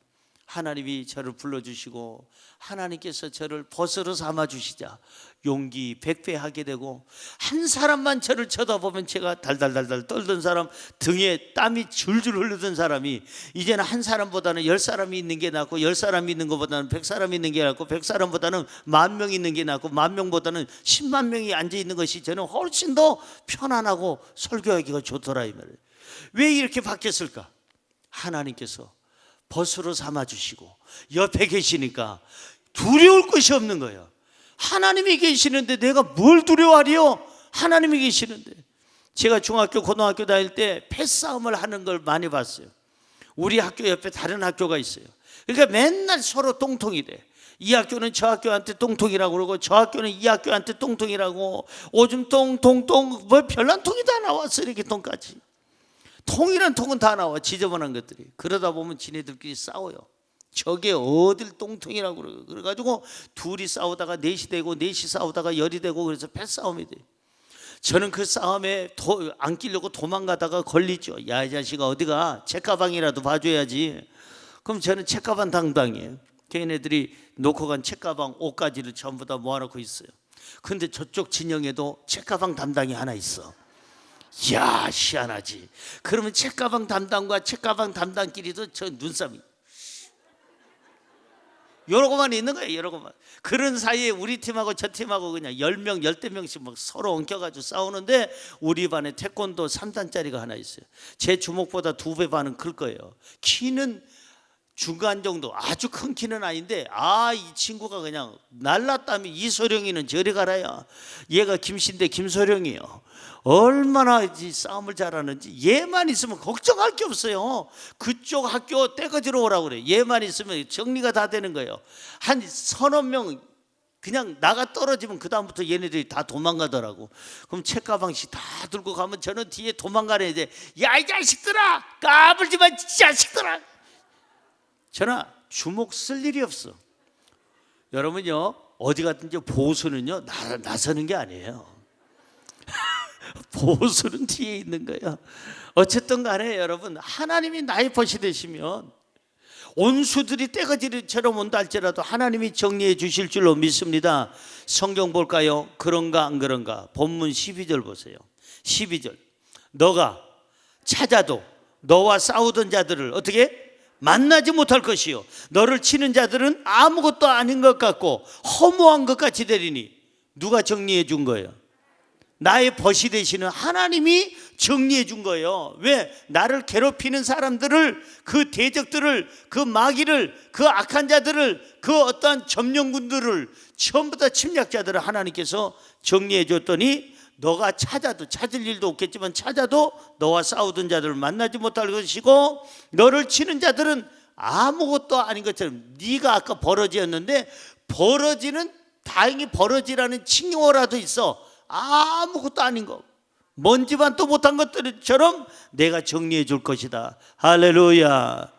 하나님이 저를 불러주시고 하나님께서 저를 벗으로 삼아주시자 용기 백배하게 되고, 한 사람만 저를 쳐다보면 제가 달달달달 떨던 사람, 등에 땀이 줄줄 흐르던 사람이 이제는 한 사람보다는 10사람이 있는 게 낫고, 10사람이 있는 것보다는 100사람이 있는 게 낫고, 100사람보다는 10,000명이 있는 게 낫고, 10,000명보다는 10만 명이 앉아있는 것이 저는 훨씬 더 편안하고 설교하기가 좋더라 이 말이에요. 왜 이렇게 바뀌었을까? 하나님께서 벗으로 삼아주시고 옆에 계시니까 두려울 것이 없는 거예요. 하나님이 계시는데 내가 뭘 두려워하리요? 하나님이 계시는데. 제가 중학교 고등학교 다닐 때 패싸움을 하는 걸 많이 봤어요. 우리 학교 옆에 다른 학교가 있어요. 그러니까 맨날 서로 똥통이 돼. 이 학교는 저 학교한테 똥통이라고 그러고, 저 학교는 이 학교한테 똥통이라고, 오줌 똥 뭐 별난 통이 다 나와. 쓰레기통까지. 통이란 통은 다 나와, 지저분한 것들이. 그러다 보면 지네들끼리 싸워요. 저게 어딜 똥통이라고 그래가지고 둘이 싸우다가 넷이 되고, 넷이 싸우다가 열이 되고, 그래서 패싸움이 돼요. 저는 그 싸움에 안 끼려고 도망가다가 걸리죠. 야 이 자식아 어디가, 책가방이라도 봐줘야지. 그럼 저는 책가방 담당이에요. 걔네들이 놓고 간 책가방 5가지를 전부 다 모아놓고 있어요. 근데 저쪽 진영에도 책가방 담당이 하나 있어. 이야 희한하지. 그러면 책가방 담당과 책가방 담당끼리도 저 눈싸움이 여러 것만 있는 거예요. 여러 것만. 그런 사이에 우리 팀하고 저 팀하고 그냥 10명 10대명씩 막 서로 엉켜가지고 싸우는데, 우리 반에 태권도 3단짜리가 하나 있어요. 제 주먹보다 2배 반은 클 거예요. 키는 중간 정도, 아주 큰 키는 아닌데 이 친구가 그냥 날랐다면 이소령이는 저리 가라야. 얘가 김씨인데 김소령이요. 얼마나 이 싸움을 잘하는지. 얘만 있으면 걱정할 게 없어요. 그쪽 학교 떼거지로 오라고 그래. 얘만 있으면 정리가 다 되는 거예요. 한 서너 명 그냥 나가 떨어지면 그 다음부터 얘네들이 다 도망가더라고. 그럼 책가방씩 다 들고 가면 저는 뒤에 도망가는 애들, 야 이 자식들아, 까불지 마 자식들아. 저는 주먹 쓸 일이 없어. 여러분요, 어디 갔든지 보수는요 나서는 게 아니에요. 보수는 뒤에 있는 거예요. 어쨌든 간에 여러분, 하나님이 나의 벗이 되시면 온수들이 떼거지처럼 온다 할지라도 하나님이 정리해 주실 줄로 믿습니다. 성경 볼까요? 그런가 안 그런가? 본문 12절 보세요. 12절, 너가 찾아도 너와 싸우던 자들을 어떻게? 만나지 못할 것이요, 너를 치는 자들은 아무것도 아닌 것 같고 허무한 것 같이 되리니. 누가 정리해 준 거예요? 나의 벗이 되시는 하나님이 정리해 준 거예요. 왜? 나를 괴롭히는 사람들을, 그 대적들을, 그 마귀를, 그 악한 자들을, 그 어떠한 점령군들을, 전부 다 침략자들을 하나님께서 정리해 줬더니 너가 찾아도, 찾을 일도 없겠지만 찾아도 너와 싸우던 자들을 만나지 못할 것이고 너를 치는 자들은 아무것도 아닌 것처럼. 네가 아까 버러지였는데 버러지는 다행히 버러지라는 칭호라도 있어. 아무것도 아닌 거, 먼지만도 못한 것들처럼 내가 정리해 줄 것이다. 할렐루야.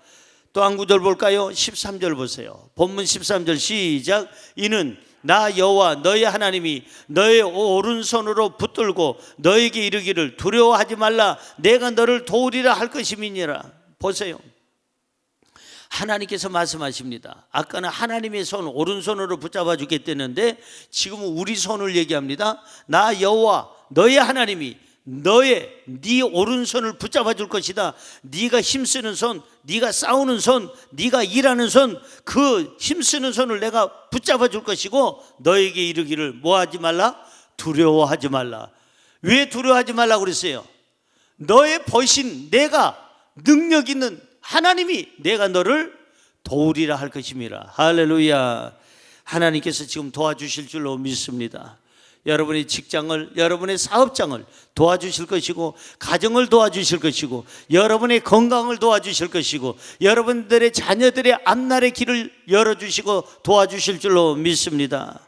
또 한 구절 볼까요? 13절 보세요. 본문 13절 시작. 이는 나 여호와 너의 하나님이 너의 오른손으로 붙들고 너에게 이르기를 두려워하지 말라, 내가 너를 도우리라 할 것임이니라. 보세요, 하나님께서 말씀하십니다. 아까는 하나님의 손, 오른손으로 붙잡아 주겠다는데 지금은 우리 손을 얘기합니다. 나 여호와 너의 하나님이 네 오른손을 붙잡아 줄 것이다. 네가 힘쓰는 손, 네가 싸우는 손, 네가 일하는 손, 그 힘쓰는 손을 내가 붙잡아 줄 것이고 너에게 이르기를 뭐하지 말라? 두려워하지 말라. 왜 두려워하지 말라고 그랬어요? 너의 벗인 내가, 능력 있는 하나님이 내가 너를 도우리라 할 것임이라. 할렐루야. 하나님께서 지금 도와주실 줄로 믿습니다. 여러분의 직장을, 여러분의 사업장을 도와주실 것이고, 가정을 도와주실 것이고, 여러분의 건강을 도와주실 것이고, 여러분들의 자녀들의 앞날의 길을 열어주시고 도와주실 줄로 믿습니다.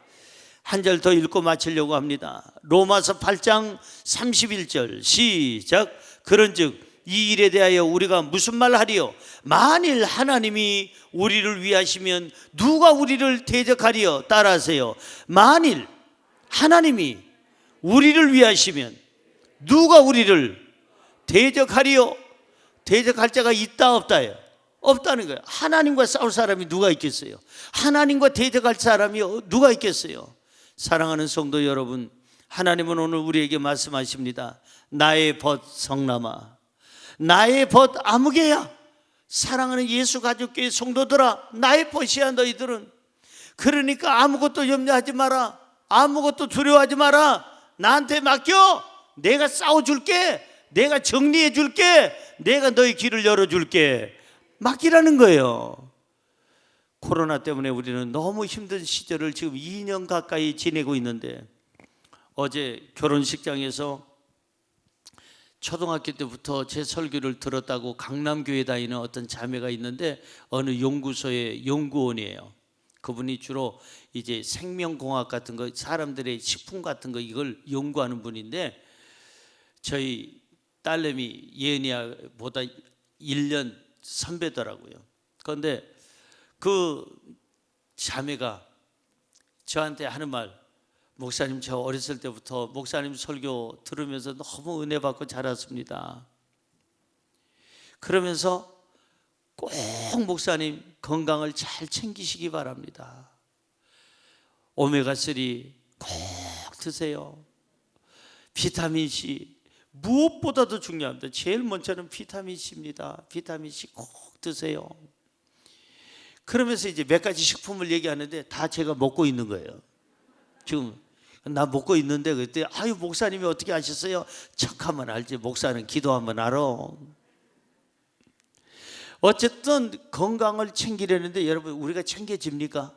한 절 더 읽고 마치려고 합니다. 로마서 8장 31절 시작. 그런즉 이 일에 대하여 우리가 무슨 말 하리요? 만일 하나님이 우리를 위하시면 누가 우리를 대적하리요? 따라하세요. 만일 하나님이 우리를 위하시면 누가 우리를 대적하리요? 대적할 자가 있다 없다요? 없다는 거예요. 하나님과 싸울 사람이 누가 있겠어요? 하나님과 대적할 사람이 누가 있겠어요? 사랑하는 성도 여러분, 하나님은 오늘 우리에게 말씀하십니다. 나의 벗 성남아, 나의 벗 아무개야. 사랑하는 예수 가족교회 성도들아, 나의 벗이야 너희들은. 그러니까 아무것도 염려하지 마라, 아무것도 두려워하지 마라. 나한테 맡겨. 내가 싸워줄게, 내가 정리해줄게, 내가 너희 길을 열어줄게. 맡기라는 거예요. 코로나 때문에 우리는 너무 힘든 시절을 지금 2년 가까이 지내고 있는데, 어제 결혼식장에서 초등학교 때부터 제 설교를 들었다고 강남교회 다니는 어떤 자매가 있는데, 어느 연구소의 연구원이에요. 그분이 주로 이제 생명공학 같은 거, 사람들의 식품 같은 거 이걸 연구하는 분인데, 저희 딸내미 예은이보다 1년 선배더라고요. 그런데 그 자매가 저한테 하는 말, 목사님 저 어렸을 때부터 목사님 설교 들으면서 너무 은혜 받고 자랐습니다. 그러면서 꼭 목사님 건강을 잘 챙기시기 바랍니다. 오메가3 꼭 드세요. 비타민C 무엇보다도 중요합니다. 제일 먼저는 비타민C입니다. 비타민C 꼭 드세요. 그러면서 이제 몇 가지 식품을 얘기하는데 다 제가 먹고 있는 거예요. 지금 나 먹고 있는데 그때 아유 목사님이 어떻게 하셨어요? 척하면 알지, 목사는 기도하면 알아. 어쨌든 건강을 챙기려는데 여러분 우리가 챙겨집니까?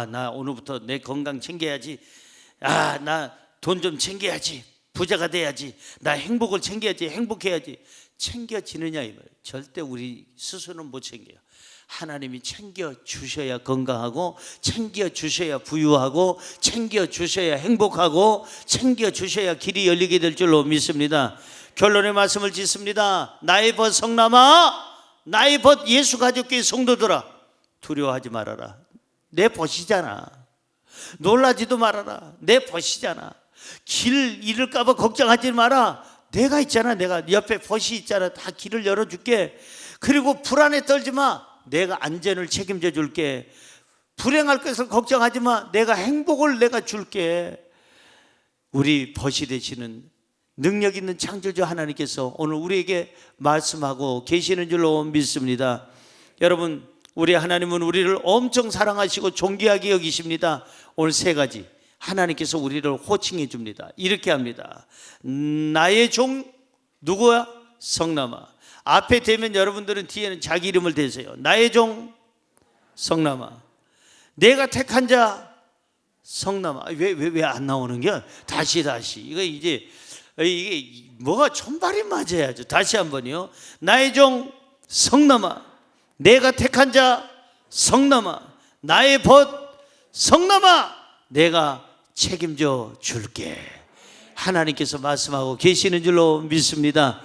나 오늘부터 내 건강 챙겨야지. 나 돈 좀 챙겨야지. 부자가 돼야지. 나 행복을 챙겨야지. 행복해야지. 챙겨지느냐 이 말이에요. 절대 우리 스스로는 못 챙겨요. 하나님이 챙겨주셔야 건강하고, 챙겨주셔야 부유하고, 챙겨주셔야 행복하고, 챙겨주셔야 길이 열리게 될 줄로 믿습니다. 결론의 말씀을 짓습니다. 나의 벗 성남아, 나의 벗 예수 가족교회 성도들아, 두려워하지 말아라. 내 벗이잖아. 놀라지도 말아라. 내 벗이잖아. 길 잃을까 봐 걱정하지 마라. 내가 있잖아. 내가 옆에 벗이 있잖아. 다 길을 열어줄게. 그리고 불안에 떨지 마. 내가 안전을 책임져 줄게. 불행할 것을 걱정하지 마. 내가 행복을 내가 줄게. 우리 벗이 되시는 능력 있는 창조주 하나님께서 오늘 우리에게 말씀하고 계시는 줄로 믿습니다. 여러분, 우리 하나님은 우리를 엄청 사랑하시고 존귀하게 여기십니다. 오늘 세 가지 하나님께서 우리를 호칭해 줍니다. 이렇게 합니다. 나의 종 누구야? 성남아. 앞에 대면 여러분들은 뒤에는 자기 이름을 대세요. 나의 종 성남아. 내가 택한 자 성남아. 왜 안 나오는 게? 다시 이게 뭐가 손발이 맞아야죠. 다시 한번요. 나의 종 성남아. 내가 택한 자 성남아. 나의 벗 성남아. 내가 책임져 줄게. 하나님께서 말씀하고 계시는 줄로 믿습니다.